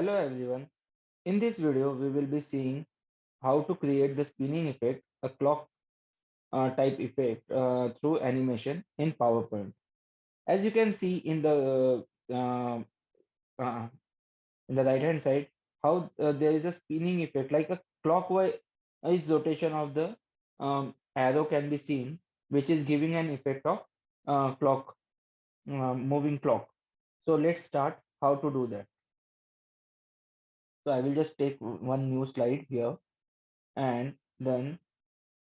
Hello everyone. In this video, we will be seeing how to create the spinning effect, a clock type effect through animation in PowerPoint. As you can see uh, in the right hand side, how there is a spinning effect like a clockwise rotation of the arrow can be seen, which is giving an effect of clock moving clock. So let's start how to do that. So I will just take one new slide here and then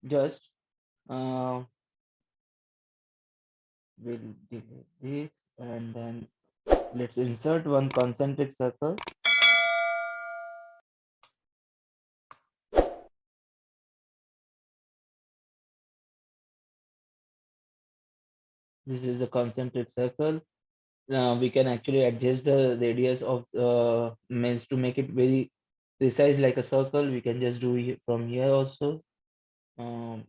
just we'll delete this and then let's insert one concentric circle. This is the concentric circle. We can actually adjust the radius of means to make it very precise like a circle. We can just do it from here also. Um,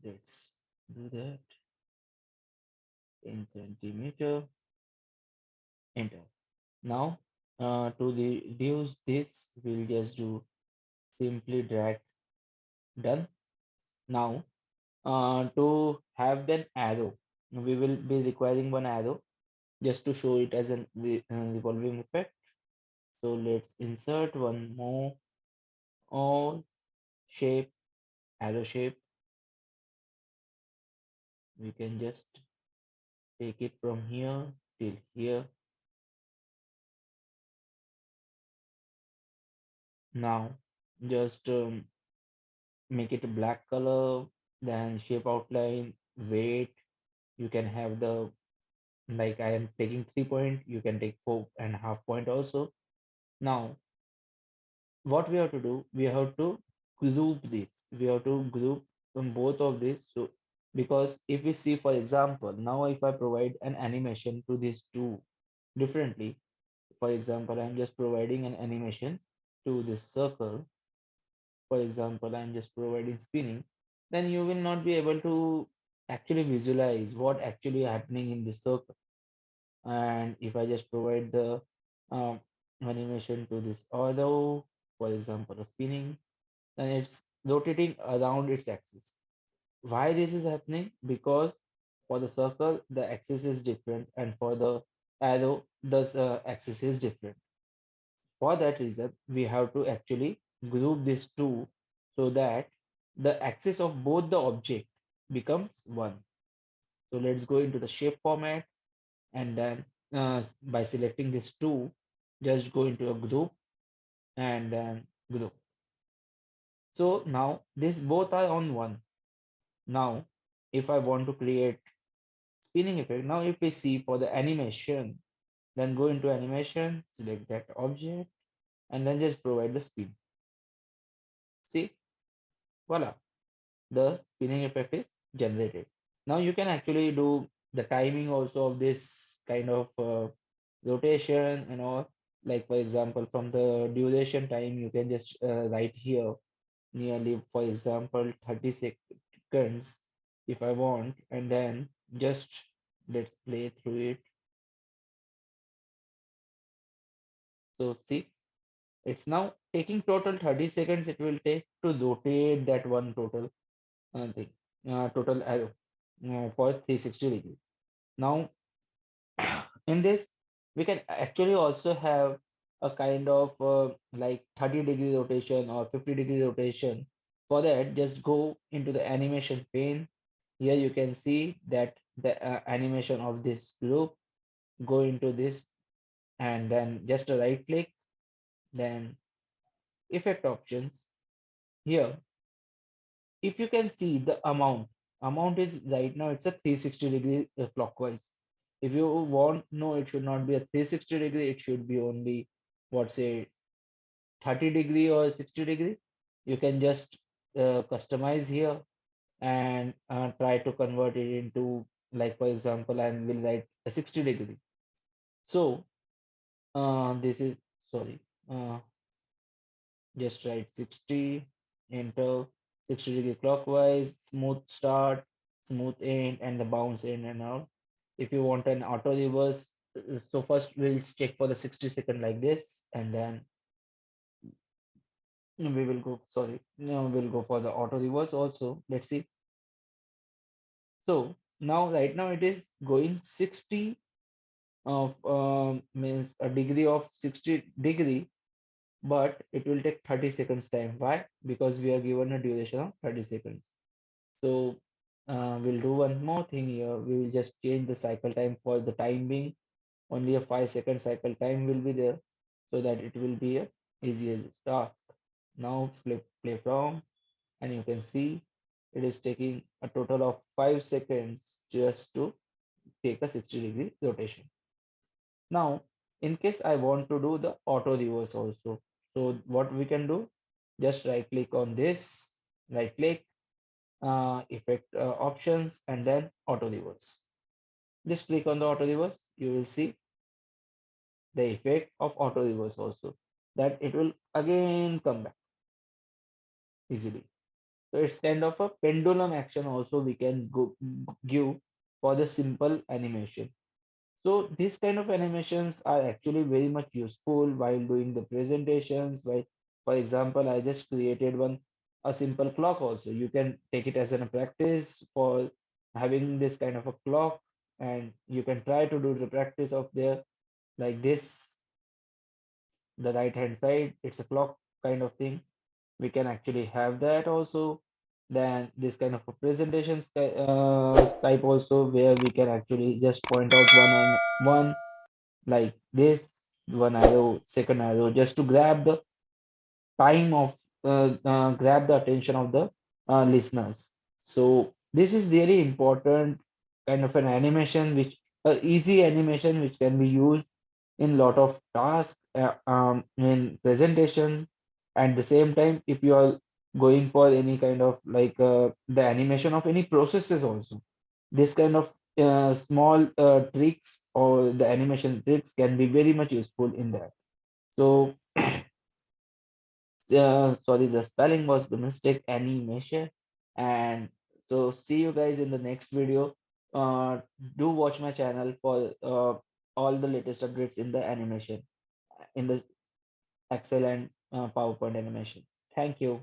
let's do that in centimeter. Enter. Now to reduce this, we'll just do simply drag. Done. Now to have that arrow, we will be requiring one arrow just to show it as an revolving effect. So let's insert one more all shape, arrow shape. We can just take it from here till here. Now just make it a black color, then shape outline, weight. You can have the like I am taking 3 point, you can take 4.5 point also. Now what we have to do, we have to group this. We have to group from both of these. So because if we see, for example, now if I provide an animation to these two differently, for example, I'm just providing an animation to this circle. For example, I'm just providing spinning, then you will not be able to actually visualize what actually happening in this circle. And if I just provide the um, animation to this auto, for example, a spinning, and it's rotating around its axis. Why this is happening? Because for the circle, the axis is different, and for the arrow, the axis is different. For that reason, we have to actually group these two so that the axis of both the object becomes one. So let's go into the shape format and then by selecting these two, just go into a group and then group. So now this both are on one. Now, if I want to create spinning effect, now if we see for the animation, then go into animation, select that object, and then just provide the spin. See, voila, the spinning effect is generated. Now you can actually do the timing also of this kind of rotation and all. Like for example, from the duration time, you can just write here nearly, for example, 30 seconds if I want, and then just let's play through it. So see, it's now taking total 30 seconds it will take to rotate that one total thing, total arrow for 360 degrees. Now, in this, we can actually also have a kind of like 30-degree rotation or 50-degree rotation. For that, just go into the animation pane. Here you can see that the animation of this group, go into this and then just a right click, then effect options. Here, if you can see the amount is right now it's a 360 degree clockwise. If you want, no, it should not be a 360 degree, it should be only what say 30 degree or 60 degree. You can just customize here and try to convert it into, like for example, I will write a 60 degree. So this is sorry, uh, just write 60, enter, 60-degree clockwise, smooth start, smooth end, and the bounce in and out. If you want an auto reverse, So first we'll check for the 60 second like this, and then we will go, sorry, no, we'll go for the auto reverse also. Let's see. So now, right now it is going 60 of means a degree of 60 degree, but it will take 30 seconds time. Why? Because we are given a duration of 30 seconds. So we'll do one more thing here. We will just change the cycle time for the time being. Only a 5 second cycle time will be there, so that it will be a easier task. Now flip play from, and you can see it is taking a total of 5 seconds just to take a 60-degree rotation. Now, in case I want to do the auto reverse also, so what we can do, just right click on this, right click, effect options, and then auto reverse. Just click on the auto reverse, you will see the effect of auto reverse also, that it will again come back easily. So it's kind of a pendulum action also we can give for the simple animation. So these kind of animations are actually very much useful while doing the presentations. While, for example, I just created one, a simple clock also. You can take it as a practice for having this kind of a clock, and you can try to do the practice of there like this. The right hand side, it's a clock kind of thing. We can actually have that also. Then this kind of a presentation type also, where we can actually just point out one and one like this, one arrow, second arrow, just to grab the time of grab the attention of the listeners. So this is very important kind of an animation, which easy animation which can be used in lot of tasks in presentation. At the same time, if you are going for any kind of like the animation of any processes also, this kind of small tricks or the animation tricks can be very much useful in that. So sorry, the spelling was the mistake, animation. And so see you guys in the next video. Uh, do watch my channel for all the latest updates in the animation, in the Excel and PowerPoint animations. Thank you.